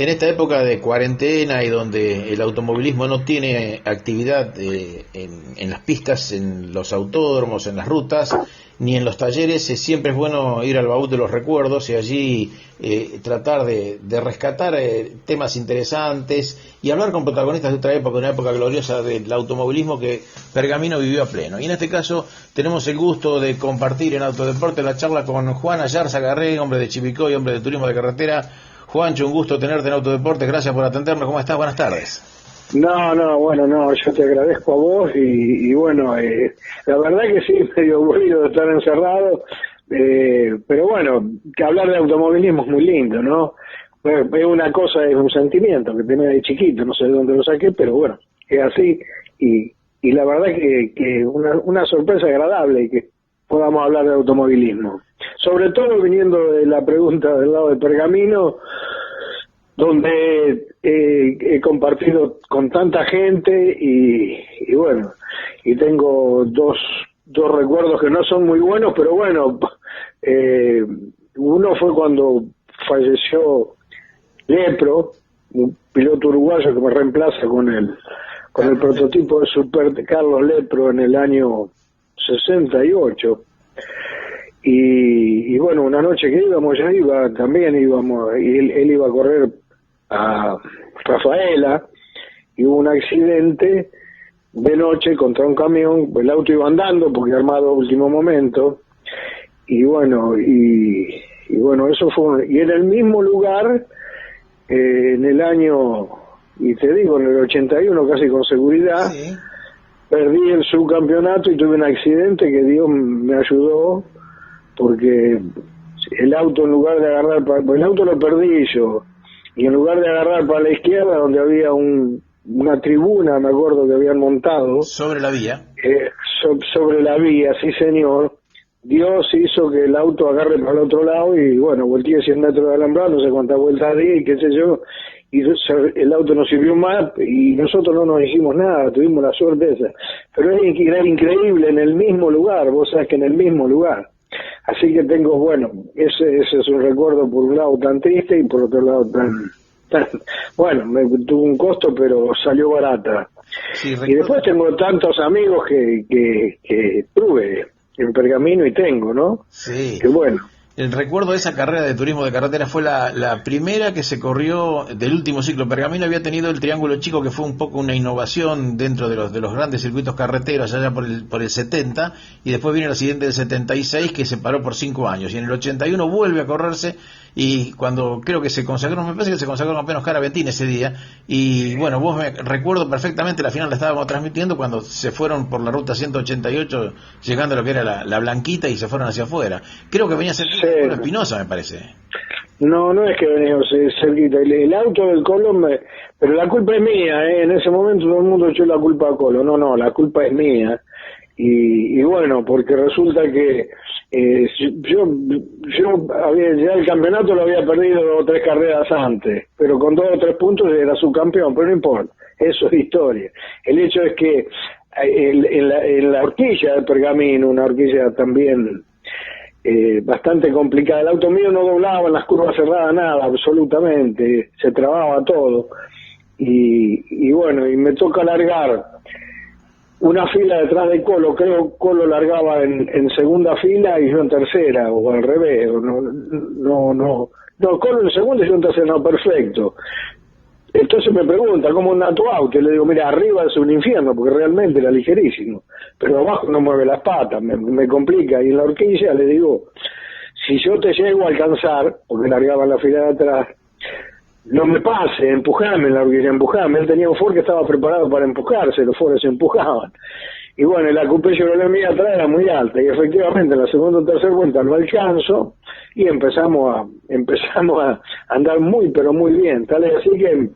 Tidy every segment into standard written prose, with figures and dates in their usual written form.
En esta época de cuarentena y donde el automovilismo no tiene actividad en las pistas, en los autódromos, en las rutas, ni en los talleres, siempre es bueno ir al baúl de los recuerdos y allí tratar de rescatar temas interesantes y hablar con protagonistas de otra época, una época gloriosa del automovilismo que Pergamino vivió a pleno. Y en este caso tenemos el gusto de compartir en Autodeporte la charla con Juan Ayarza Garré, hombre de Chivilcoy, hombre de turismo de carretera. Juancho, un gusto tenerte en Autodeportes, gracias por atendernos, ¿cómo estás? Buenas tardes. No, yo te agradezco a vos y bueno, la verdad que sí, medio aburrido de estar encerrado, pero bueno, que hablar de automovilismo es muy lindo, ¿no? Es una cosa, es un sentimiento que tenía de chiquito, no sé de dónde lo saqué, pero bueno, es así y la verdad que una sorpresa agradable que podamos hablar de automovilismo. Sobre todo viniendo de la pregunta del lado de Pergamino, donde he compartido con tanta gente y bueno, y tengo dos recuerdos que no son muy buenos, pero bueno, uno fue cuando falleció Lepro, un piloto uruguayo que me reemplaza con el prototipo de Super Carlos Lepro en el año 68. Y bueno, una noche que íbamos, y él iba a correr a Rafaela, y hubo un accidente de noche contra un camión, el auto iba andando porque armado a último momento, y bueno, eso fue, y en el mismo lugar, en el año, y te digo, en el 81 casi con seguridad, sí. Perdí el subcampeonato y tuve un accidente que Dios me ayudó, porque el auto, en lugar de agarrar el auto lo perdí yo, y en lugar de agarrar para la izquierda, donde había una tribuna, me acuerdo que habían montado sobre la vía, sobre la vía, sí señor, Dios hizo que el auto agarre para el otro lado y bueno, volteé 100 metros de alambrado, no sé cuántas vueltas di y qué sé yo, y el auto no sirvió más y nosotros no nos hicimos nada, tuvimos la suerte esa, pero era increíble, en el mismo lugar, vos sabés que en el mismo lugar. Así que tengo, bueno, ese es un recuerdo por un lado tan triste y por otro lado tan bueno, tuvo un costo pero salió barata. Sí, y después tengo tantos amigos que tuve en Pergamino y tengo, ¿no? Sí. Que bueno. El recuerdo de esa carrera de turismo de carretera fue la primera que se corrió del último ciclo. Pergamino había tenido el Triángulo Chico, que fue un poco una innovación dentro de los grandes circuitos carreteros allá por el 70, y después vino el accidente del 76 que se paró por 5 años, y en el 81 vuelve a correrse, y cuando creo que se consagró, me parece que se consagró campeón Oscar Aventín ese día, y bueno, vos me recuerdo perfectamente, la final la estábamos transmitiendo cuando se fueron por la ruta 188, llegando a lo que era la Blanquita, y se fueron hacia afuera. Creo que venía cerquita de Colo Espinosa, me parece. No es que venía cerquita, el auto del Colo, pero la culpa es mía, en ese momento todo el mundo echó la culpa a Colo, no, la culpa es mía, y bueno, porque resulta que yo ya el campeonato lo había perdido 2 o 3 carreras antes, pero con 2 o 3 puntos era subcampeón, pero no importa, eso es historia. El hecho es que en la horquilla del Pergamino, una horquilla también bastante complicada, el auto mío no doblaba en las curvas cerradas nada, absolutamente, se trababa todo, y bueno, y me toca largar una fila detrás de Colo, creo Colo largaba en segunda fila y yo en tercera, o al revés, no, Colo en segunda y yo en tercera, no, perfecto. Entonces me pregunta, ¿cómo anda tu auto? Y le digo, mira, arriba es un infierno, porque realmente era ligerísimo, pero abajo no mueve las patas, me complica, y en la horquilla le digo, si yo te llego a alcanzar, porque largaba en la fila de atrás, no me pase, empujame en la horquilla, empujame. Él tenía un Ford que estaba preparado para empujarse, los Ford se empujaban. Y bueno, la coupé Chevrolet mía atrás era muy alta, y efectivamente en la segunda o tercera vuelta no alcanzo, y empezamos a andar muy, pero muy bien. Tal es así que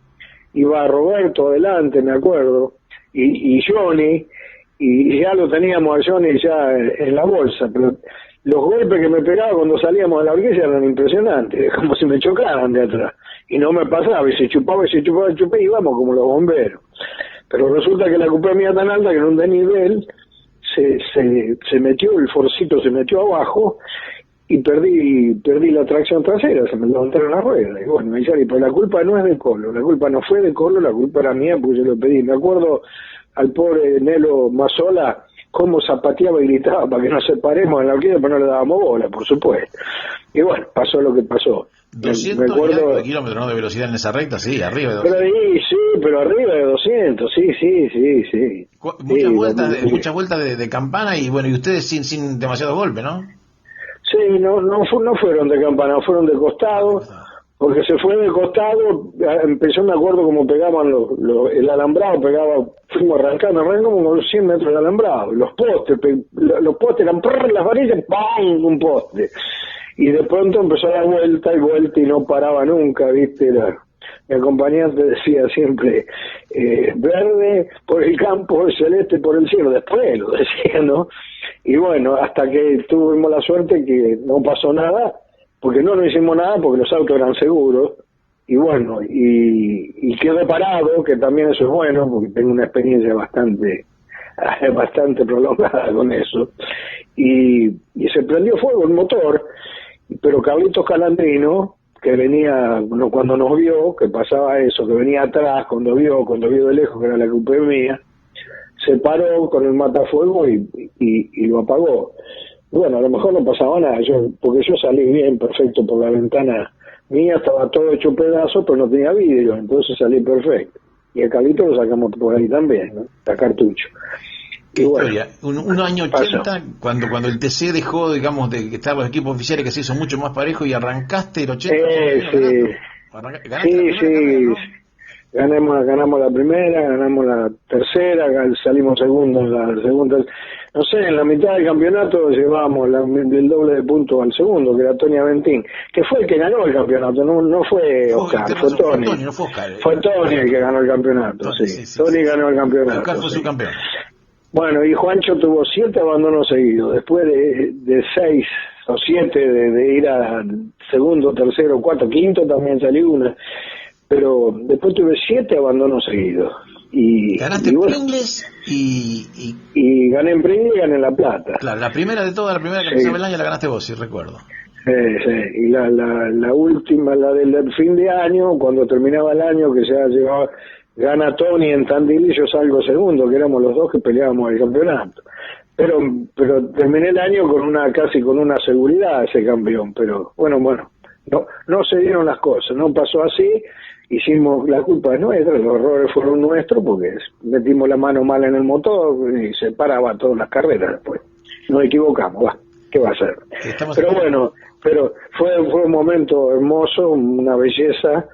iba Roberto adelante, me acuerdo, y Johnny, y ya lo teníamos a Johnny ya en la bolsa, pero los golpes que me pegaba cuando salíamos de la horquilla eran impresionantes, como si me chocaran de atrás, y no me pasaba, y se chupaba, y íbamos como los bomberos. Pero resulta que la coupé mía tan alta que en un desnivel se metió, el forcito se metió abajo, y perdí la tracción trasera, se me levantaron las ruedas. Y bueno, pero la culpa no es de Colo, la culpa no fue de Colo, la culpa era mía porque yo lo pedí. Me acuerdo al pobre Nelo Mazzola cómo zapateaba y gritaba para que nos separemos en la horquilla, pero no le dábamos bola, por supuesto. Y bueno, pasó lo que pasó. 200 recuerdo, kilómetros, ¿no?, de velocidad en esa recta, sí, arriba de 200. Pero ahí, sí, pero arriba de 200, sí. Muchas vueltas de campana y bueno, y ustedes sin demasiado golpe, ¿no? Sí, no fueron de campana, fueron de costado, porque se fue de costado, empezó, me acuerdo como pegaban el alambrado, fuimos arrancamos como los 100 metros de alambrado, los postes eran las varillas, ¡pam!, un poste. Y de pronto empezó a dar vuelta y no paraba nunca, ¿viste? Mi acompañante decía siempre, verde por el campo, celeste por el cielo, después lo decía, ¿no? Y bueno, hasta que tuvimos la suerte que no pasó nada, porque no hicimos nada, porque los autos eran seguros, y bueno, y quedé parado, que también eso es bueno, porque tengo una experiencia bastante prolongada con eso, y se prendió fuego el motor, pero Carlitos Calandrino, que venía, cuando nos vio, que pasaba eso, que venía atrás, cuando vio de lejos que era la culpa mía, se paró con el matafuego y lo apagó. Bueno, a lo mejor no pasaba nada, porque yo salí bien, perfecto, por la ventana mía, estaba todo hecho pedazos, pero no tenía vidrio, entonces salí perfecto. Y a Carlitos lo sacamos por ahí también, ¿no? A cartucho. ¿Qué historia? Un año 80, cuando el TC dejó, digamos, de que estaban los equipos oficiales, que se hizo mucho más parejo, y arrancaste el 80. Sí. Ganamos la primera, ganamos la tercera, salimos segundos en la segunda. No sé, en la mitad del campeonato llevábamos el doble de puntos al segundo, que era Tony Aventín, que fue el que ganó el campeonato, no fue Oscar, fue Tony. Fue Tony el que ganó el campeonato, sí. Tony ganó el campeonato. Oscar fue su campeón. Bueno, y Juancho tuvo 7 abandonos seguidos, después de 6 o 7 de ir a segundo, tercero, cuarto, quinto también salió una, pero después tuve 7 abandonos seguidos. Ganaste en Pringles y gané en Pringles y gané en La Plata. Claro, la primera que empezaba el año la ganaste vos, si recuerdo. Sí, y la última, la del fin de año, cuando terminaba el año, que ya llevaba... Gana Tony en Tandil y yo salgo segundo, que éramos los dos que peleábamos el campeonato. Pero terminé el año casi con una seguridad ese campeón, pero bueno, no se dieron las cosas, no pasó así, la culpa es nuestra, los errores fueron nuestros porque metimos la mano mal en el motor y se paraba todas las carreras después. Nos equivocamos, ¿qué va a ser? Pero bueno, fue un momento hermoso, una belleza,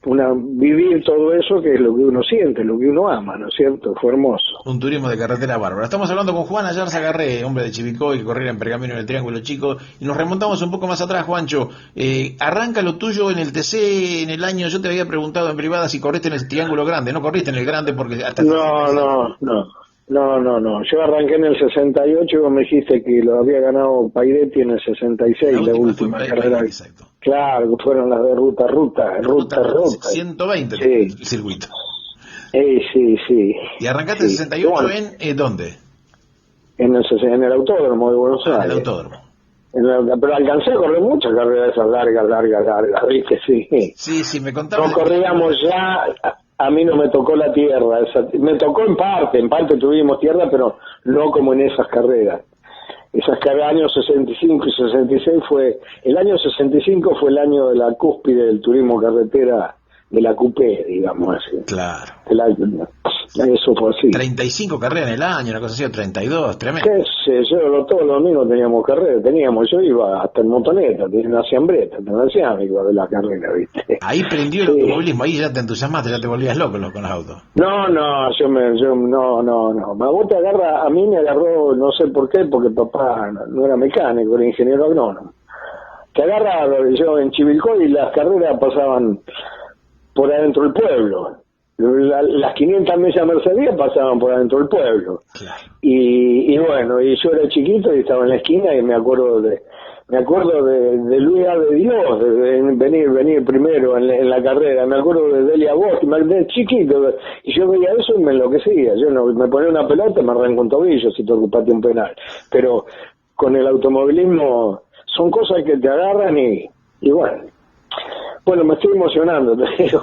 vivir todo eso, que es lo que uno siente, lo que uno ama, ¿no es cierto? Fue hermoso. Un turismo de carretera bárbaro. Estamos hablando con Juan Ayarza Garré, hombre de Chivilcoy, que corría en Pergamino en el Triángulo Chico, y nos remontamos un poco más atrás, Juancho. Arranca lo tuyo en el TC en el año, yo te había preguntado en privada si corriste en el Triángulo Grande, no corriste en el Grande porque hasta... No, yo arranqué en el 68, vos me dijiste que lo había ganado Pairetti en el 66, la última carrera. Exacto. Claro, que fueron las de ruta. 120 sí. El circuito. Sí. ¿Y arrancaste en el 68 bueno, en dónde? En el Autódromo de Buenos Aires. En el Autódromo. Pero alcancé a correr muchas carreras esas largas, ¿viste? Sí, me contaron. No corríamos ya... A mí no me tocó la tierra, me tocó en parte tuvimos tierra, pero no como en esas carreras. Esas carreras, años 65 y 66 el año 65 fue el año de la cúspide del turismo carretera, de la coupé, digamos así. Claro. Eso fue así. 35 carreras en el año, una cosa así, 32, tremendo. ¿Qué sé yo? Todos los domingos teníamos carreras, yo iba hasta en motoneta, tenía una siambreta, iba de la carrera, ¿viste? Ahí prendió el automovilismo, ahí ya te entusiasmaste, ya te volvías loco con los autos. No, a mí me agarró, no sé por qué, porque papá no era mecánico, era ingeniero agrónomo. Te agarra, yo en Chivilcoy las carreras pasaban por adentro del pueblo. Las 500 millas Mercedes pasaban por adentro del pueblo. Claro. Y bueno, y yo era chiquito y estaba en la esquina y me acuerdo de Luis de Dios, de venir primero en la carrera. Me acuerdo de Delia Bosch, de chiquito, y yo veía eso y me enloquecía. Yo me ponía una pelota y me arrancó un tobillo si te ocupaste un penal. Pero con el automovilismo son cosas que te agarran y bueno. Bueno, me estoy emocionando, te digo.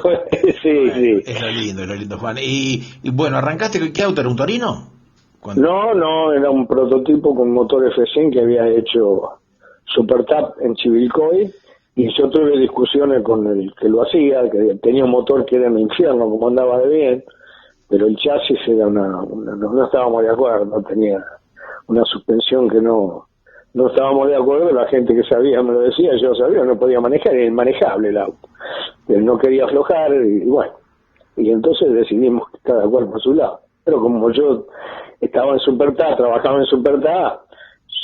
Sí, bueno, sí. Es lo lindo, Juan. Y bueno, ¿arrancaste? ¿Qué auto era? ¿Un Torino? No, era un prototipo con motor F100 que había hecho Supertap en Chivilcoy, y yo tuve discusiones con el que lo hacía, que tenía un motor que era un infierno, como andaba de bien, pero el chasis era no estábamos de acuerdo, tenía una suspensión que no estábamos de acuerdo. La gente que sabía me lo decía, yo sabía, no podía manejar, era inmanejable el auto, él no quería aflojar, y bueno, y entonces decidimos que cada cual por su lado. Pero como yo estaba en Supertá, trabajaba en Supertá,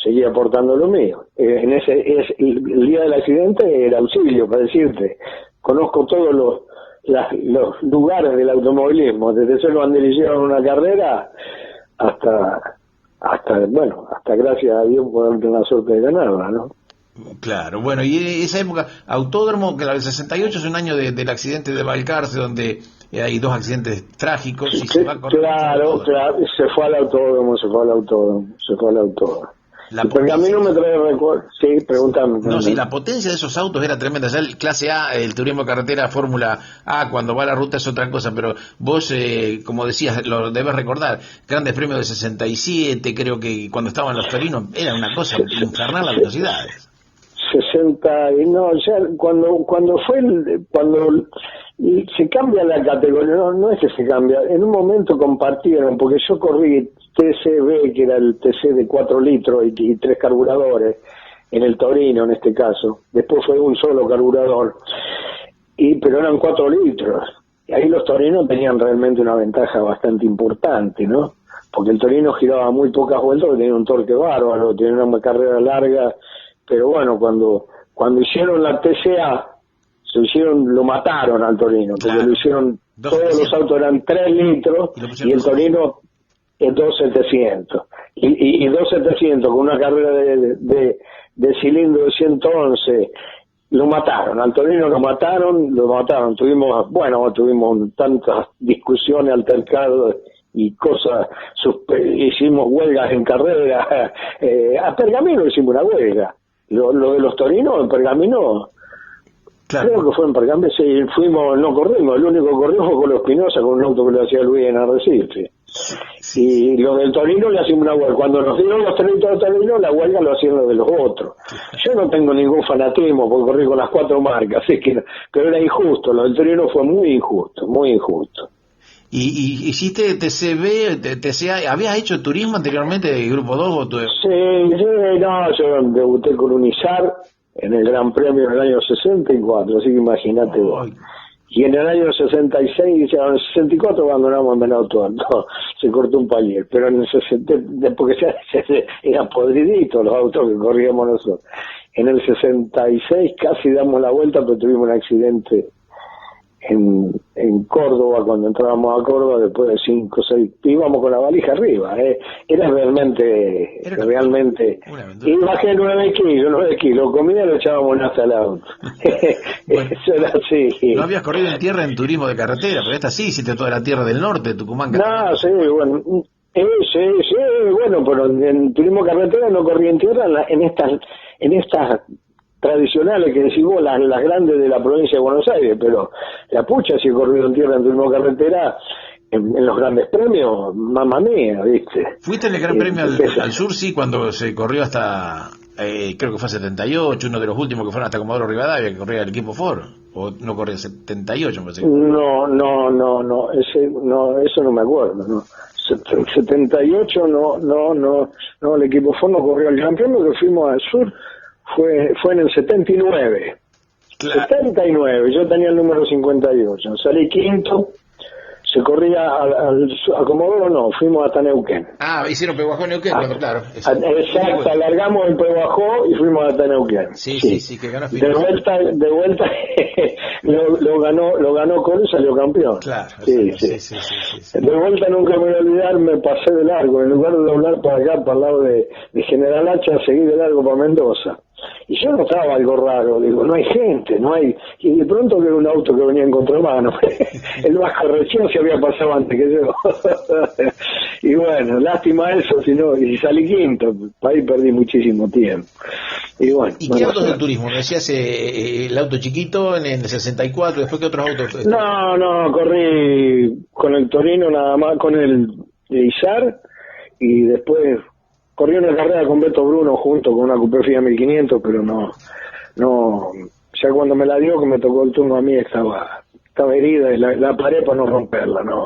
seguía aportando lo mío. El día del accidente era auxilio, para decirte. Conozco todos los lugares del automovilismo, desde ser banderillero en una carrera hasta gracias a Dios poder tener la suerte de ganarla, ¿no? Claro, bueno, y esa época, autódromo, que la del 68 es un año del accidente de Balcarce, donde hay dos accidentes trágicos y se va a correr. Claro, se fue al autódromo. La Porque a mí no me trae recuerdo. Sí, pregúntame. No, sí, la potencia de esos autos era tremenda. Ya el clase A, el turismo carretera, Fórmula A, cuando va a la ruta es otra cosa, pero vos, como decías, lo debes recordar, Grandes Premios de 67, creo que cuando estaban los torinos, era una cosa infernal las velocidades. 60, y no, ya cuando se cambia la categoría, no es que se cambia, en un momento compartieron, porque yo corrí TCB, que era el TC de 4 litros y 3 carburadores, en el Torino en este caso, después fue un solo carburador, pero eran 4 litros, y ahí los torinos tenían realmente una ventaja bastante importante, ¿no? Porque el Torino giraba muy pocas vueltas, tenía un torque bárbaro, tenía una carrera larga. Pero bueno, cuando hicieron la TCA, lo mataron al Torino, porque claro, lo hicieron, todos los autos eran 3 litros, y el Torino es 2.700. Y 2.700 con una carrera de cilindro de 111, lo mataron, al Torino lo mataron. Tuvimos tantas discusiones, altercados y cosas, hicimos huelgas en carrera, a Pergamino hicimos una huelga. Lo de los torinos en Pergamino, claro. Creo que fue en Pergamino, sí, no corrimos, el único que corrió fue con los Espinosa, con un auto que lo hacía Luis en Arrecife. Sí. Y lo del Torino le hacíamos una huelga. Cuando nos dieron los créditos del Torino, la huelga lo hacían los de los otros. Yo no tengo ningún fanatismo porque corrí con las 4 marcas, así que, pero era injusto, lo del Torino fue muy injusto, muy injusto. ¿Y hiciste TCA? ¿Habías hecho turismo anteriormente de Grupo 2? ¿O Sí, yo debuté con un Izar en el Gran Premio en el año 64, así que imagínate vos. Y en el año 66, en el 64 abandonamos en Benauto, se cortó un palier, pero en el 60, porque ya eran podriditos los autos que corríamos nosotros. En el 66 casi damos la vuelta, pero tuvimos un accidente en Córdoba, cuando entrábamos a Córdoba, después de 5 o 6, íbamos con la valija arriba, era realmente, y bajé 9 kilos, comida lo echábamos hasta el auto. Bueno, eso era así. No habías corrido en tierra en turismo de carretera, pero esta sí hiciste toda la tierra del norte, Tucumán. No, sí, bueno, pero en turismo carretera no corrí en tierra en estas tradicionales que decís vos, las grandes de la provincia de Buenos Aires, pero la pucha si he corrido en tierra en turismo carretera en los grandes premios, mamma mía, ¿viste? ¿Fuiste en el Gran Premio al sur, sí, cuando se corrió hasta, creo que fue 78, uno de los últimos que fueron hasta Comodoro Rivadavia, que corría el equipo Ford, o no corría 78, me parece? No, eso no me acuerdo, no. 78 no, el equipo Ford no corrió. El Gran Premio que fuimos al sur fue en el 79. Claro. 79, yo tenía el número 58. Salí quinto, se corría a Comodoro, no, fuimos hasta Neuquén. Hicieron Pehuajó Neuquén, claro. Exacto, alargamos el Pehuajó y fuimos hasta Neuquén. Sí, que ganó Espinosa. De vuelta lo ganó Colo y salió campeón. Claro. Sí. De vuelta nunca me voy a olvidar, me pasé de largo, en lugar de doblar para acá, para el lado de General Hacha, seguí de largo para Mendoza. Y yo notaba algo raro, digo, no hay gente, no hay... Y de pronto veo un auto que venía en contramano. El Vasco Recién se había pasado antes que yo. Y bueno, lástima eso, y salí quinto, ahí perdí muchísimo tiempo. Y bueno. ¿Y qué autos del turismo? ¿Me decías el auto chiquito en el 64? ¿Después qué otros autos? No, corrí con el Torino nada más, con el Izar, y después corrí una carrera con Beto Bruno junto con una Coupé Fiat 1500, pero no, ya cuando me la dio, que me tocó el turno a mí, estaba herida y la paré para no romperla, no.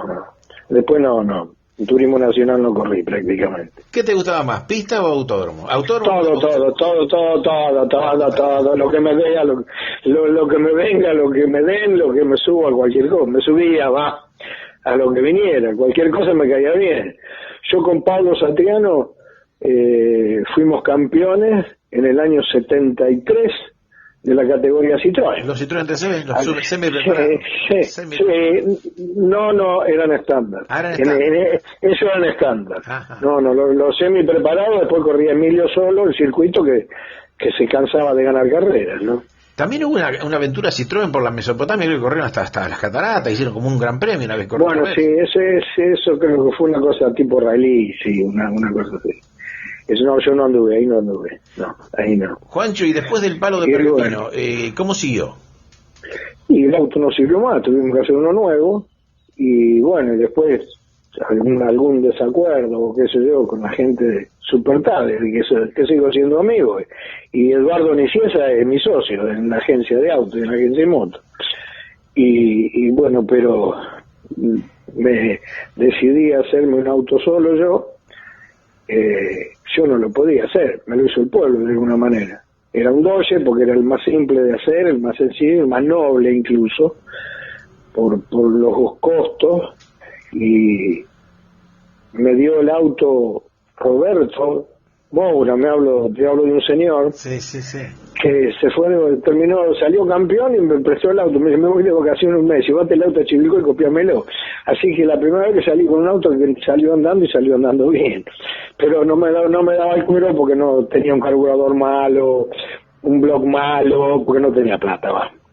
Después no. En turismo nacional no corrí prácticamente. ¿Qué te gustaba más, pista o autódromo? Todo, lo que me vea, lo que me venga, lo que me den, lo que me suba, cualquier cosa. Me subía, a lo que viniera, cualquier cosa me caía bien. Yo con Pablo Satriano fuimos campeones en el año 73 de la categoría Citroën. ¿Los Citroën TCB? ¿Los semi-preparados? Sí. No, eran estándar. Eso eran estándar. No, los semi-preparados, después corría Emilio solo, el circuito que se cansaba de ganar carreras, ¿no? También hubo una aventura Citroën por la Mesopotamia, creo que corrieron hasta las cataratas, hicieron como un gran premio una vez. Bueno, sí, eso creo que fue una cosa tipo rally, sí, una cosa así. Eso no, yo no anduve, ahí no. Juancho, y después del palo de Pergamino, ¿cómo siguió? Y el auto no sirvió más, tuvimos que hacer uno nuevo, y bueno, y después algún desacuerdo, qué sé yo, con la gente de Supertales, que sigo siendo amigo, y Eduardo Niciesa es mi socio en la agencia de autos, en la agencia de motos, y bueno, pero me decidí a hacerme un auto solo yo no lo podía hacer, me lo hizo el pueblo de alguna manera. Era un Dodge porque era el más simple de hacer, el más sencillo, el más noble incluso, por los costos, y me dio el auto Roberto Moura, te hablo de un señor que salió campeón y me prestó el auto, me dice, me voy de vacaciones un mes, llevate el auto a Chivilcoy y copiámelo. Así que la primera vez que salí con un auto que salió andando bien, pero no me daba el cuero porque no tenía un carburador malo, un block malo, porque no tenía plata,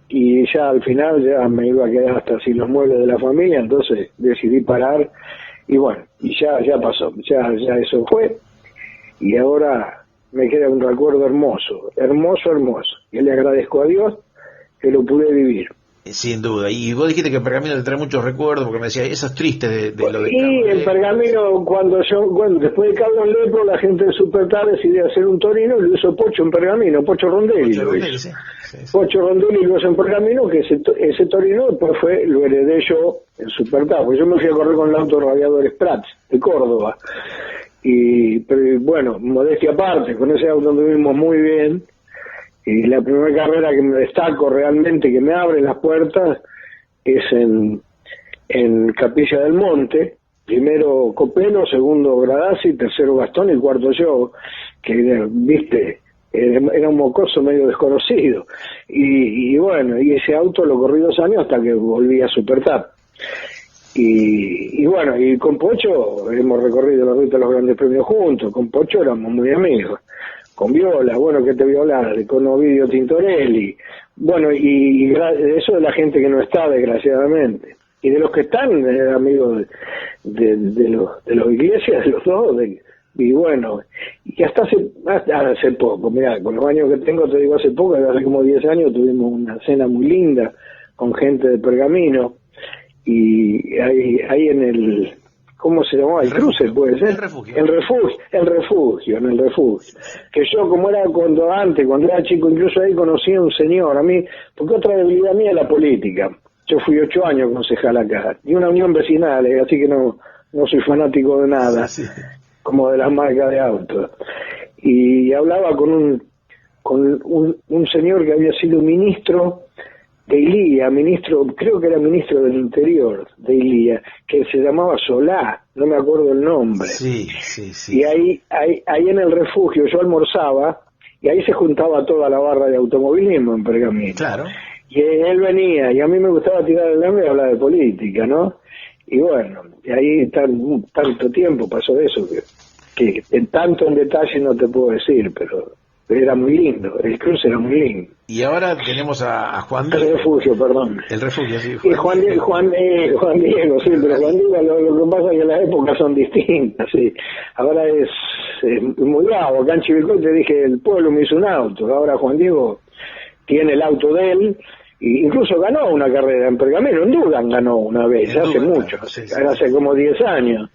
y ya al final ya me iba a quedar hasta sin los muebles de la familia, entonces decidí parar, y bueno, y ya pasó, ya eso fue, y ahora me queda un recuerdo hermoso, y le agradezco a Dios que lo pude vivir. Sin duda, y vos dijiste que el Pergamino te trae muchos recuerdos, porque me decía, eso es triste de lo de... Y el Pergamino, después de Carlos Lepro, la gente de Supertar decidió hacer un Torino y lo hizo Pocho en Pergamino, Pocho Rondelli. Pocho Rondelli lo hizo en Pergamino, que ese Torino después lo heredé yo en Supertar, porque yo me fui a correr con el auto Radiadores Prats de Córdoba. Pero bueno, modestia aparte, con ese auto anduvimos muy bien, y la primera carrera que me destaco realmente, que me abre las puertas, es en Capilla del Monte, primero Copelo, segundo Gradasi, tercero Gastón y cuarto yo, que era un mocoso medio desconocido, y bueno, y ese auto lo corrí 2 años hasta que volví a Supertap. Y bueno, y con Pocho hemos recorrido la ruta de los grandes premios juntos, con Pocho éramos muy amigos, con Viola, bueno, que te voy a hablar, con Ovidio Tintorelli, bueno, y eso de la gente que no está, desgraciadamente, y de los que están, amigos de los Iglesias, de los dos, y bueno, y hasta hace poco, mira, con los años que tengo, te digo hace poco, hace como 10 años tuvimos una cena muy linda con gente de Pergamino, y ahí en el, ¿cómo se llamaba? El cruce, puede ser. En el refugio. Que yo, como era cuando era chico, incluso ahí conocí a un señor, a mí, porque otra debilidad mía es la política. Yo fui 8 años concejal acá, y una unión vecinal, así que no soy fanático de nada, como de las marcas de autos. Y hablaba con un señor que había sido ministro de Ilía, creo que era ministro del Interior de Ilía, que se llamaba Solá, no me acuerdo el nombre. Sí. Y ahí en el refugio yo almorzaba, y ahí se juntaba toda la barra de automovilismo en Pergamino. Claro. Y él venía, y a mí me gustaba tirar el nombre y hablar de política, ¿no? Y bueno, y ahí tanto tiempo pasó eso, que tanto en detalle no te puedo decir, pero pero era muy lindo, el cruce era muy lindo. Y ahora tenemos a Juan El Diego. refugio, perdón. El refugio, sí. Y Juan Diego, sí, pero Juan Diego, lo que pasa es que las épocas son distintas, sí. Ahora es muy bravo. Acá en Chivilcoy te dije, el pueblo me hizo un auto. Ahora Juan Diego tiene el auto de él, e incluso ganó una carrera en Pergamino. En Dugan ganó una vez, hace mucho, hace como 10 años.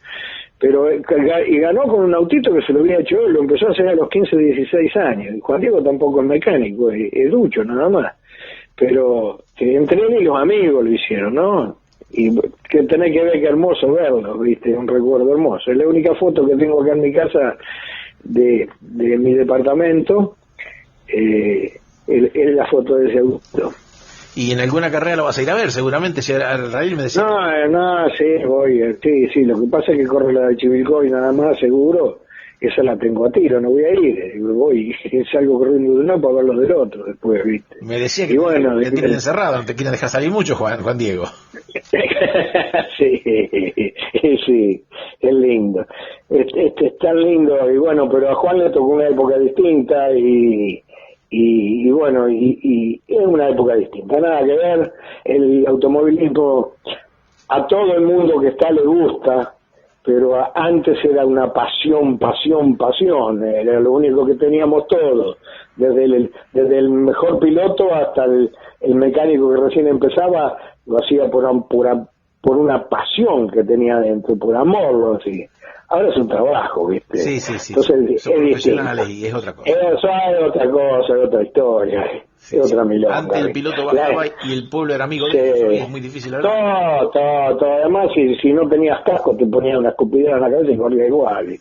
Pero y ganó con un autito que se lo había hecho él, lo empezó a hacer a los 15, 16 años. Juan Diego tampoco es mecánico, es ducho nada más. Pero entre él y los amigos lo hicieron, ¿no? Y que tenés que ver qué hermoso verlo, ¿viste? Un recuerdo hermoso. Es la única foto que tengo acá en mi casa de mi departamento, es la foto de ese auto. Y en alguna carrera lo vas a ir a ver, seguramente, si Raíl me decía. No, sí, voy, sí, lo que pasa es que corre la de Chivilcoy nada más, seguro, esa la tengo a tiro, no voy a ir, voy, salgo corriendo de uno para ver los del otro después, ¿viste? Me decía que y bueno, te tienen encerrado, no te quieren dejar salir mucho, Juan Diego. Sí, es lindo, es tan lindo, y bueno, pero a Juan le tocó una época distinta, y bueno, y es una época distinta, nada que ver. El automovilismo a todo el mundo que está le gusta, pero antes era una pasión, era lo único que teníamos todos, desde el mejor piloto hasta el mecánico que recién empezaba, lo hacía por una pasión que tenía dentro, por amor lo hacía. Ahora es un trabajo, ¿viste? Sí. Entonces son profesionales y es otra cosa. Eso es otra cosa, es otra historia, es otra milonga. Antes el piloto bajaba y el pueblo era amigo de ellos, hoy es muy difícil hablar. Todo. Además, si no tenías casco, te ponían una escupidera en la cabeza y corría igual.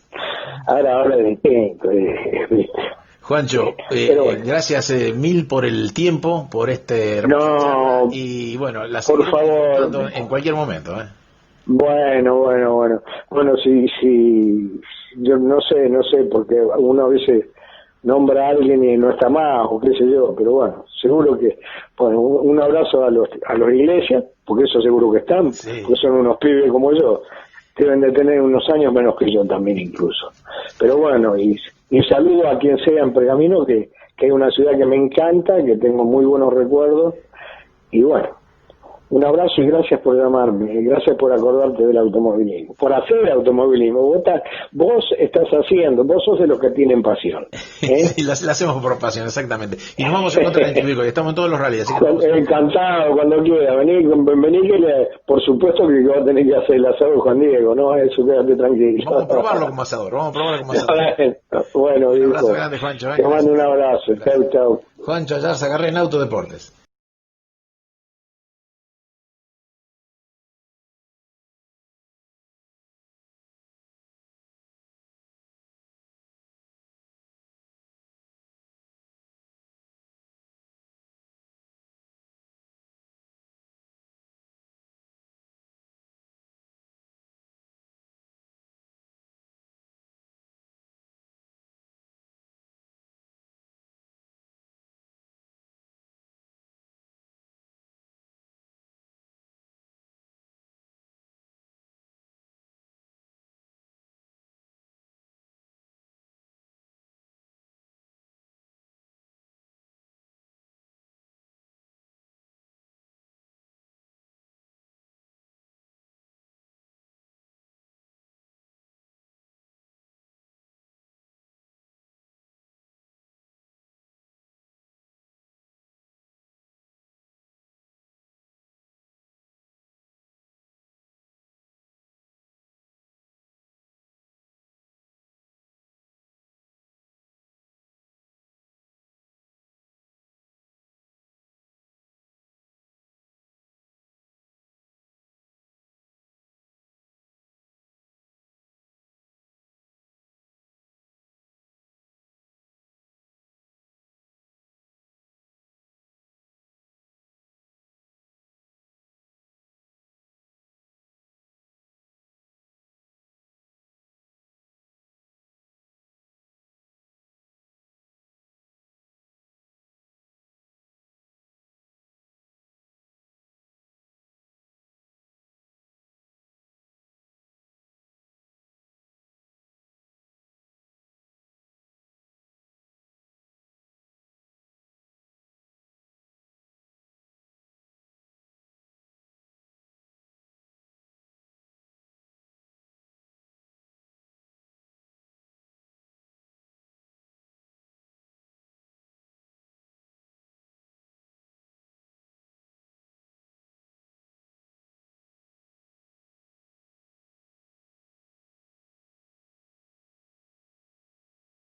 Ahora es distinto, ¿viste? Juancho, bueno, gracias mil por el tiempo, por este hermoso charla, y bueno, la por favor, en cualquier momento, Bueno, si yo no sé, porque uno a veces nombra a alguien y no está más, o qué sé yo, pero bueno, seguro que, bueno, un abrazo a los Iglesias, porque eso seguro que están, porque son unos pibes como yo, deben de tener unos años menos que yo también incluso. Pero bueno, y saludo a quien sea en Pergamino, que es una ciudad que me encanta, que tengo muy buenos recuerdos, y bueno, un abrazo y gracias por llamarme, gracias por acordarte del automovilismo, por hacer automovilismo. Vos estás haciendo, vos sos de los que tienen pasión. Sí, la hacemos por pasión, exactamente. Y nos vamos a encontrar en Chivilcoy, estamos en todos los rallies. Encantado, cuando quiera, vení que por supuesto que va a tener que hacer el asado Juan Diego, ¿no? Eso, quédate tranquilo. Vamos a probarlo como asador, Bueno, un abrazo grande, Juancho. Te mando un abrazo, chau. Juancho Ayarza, Carrera en Autodeportes.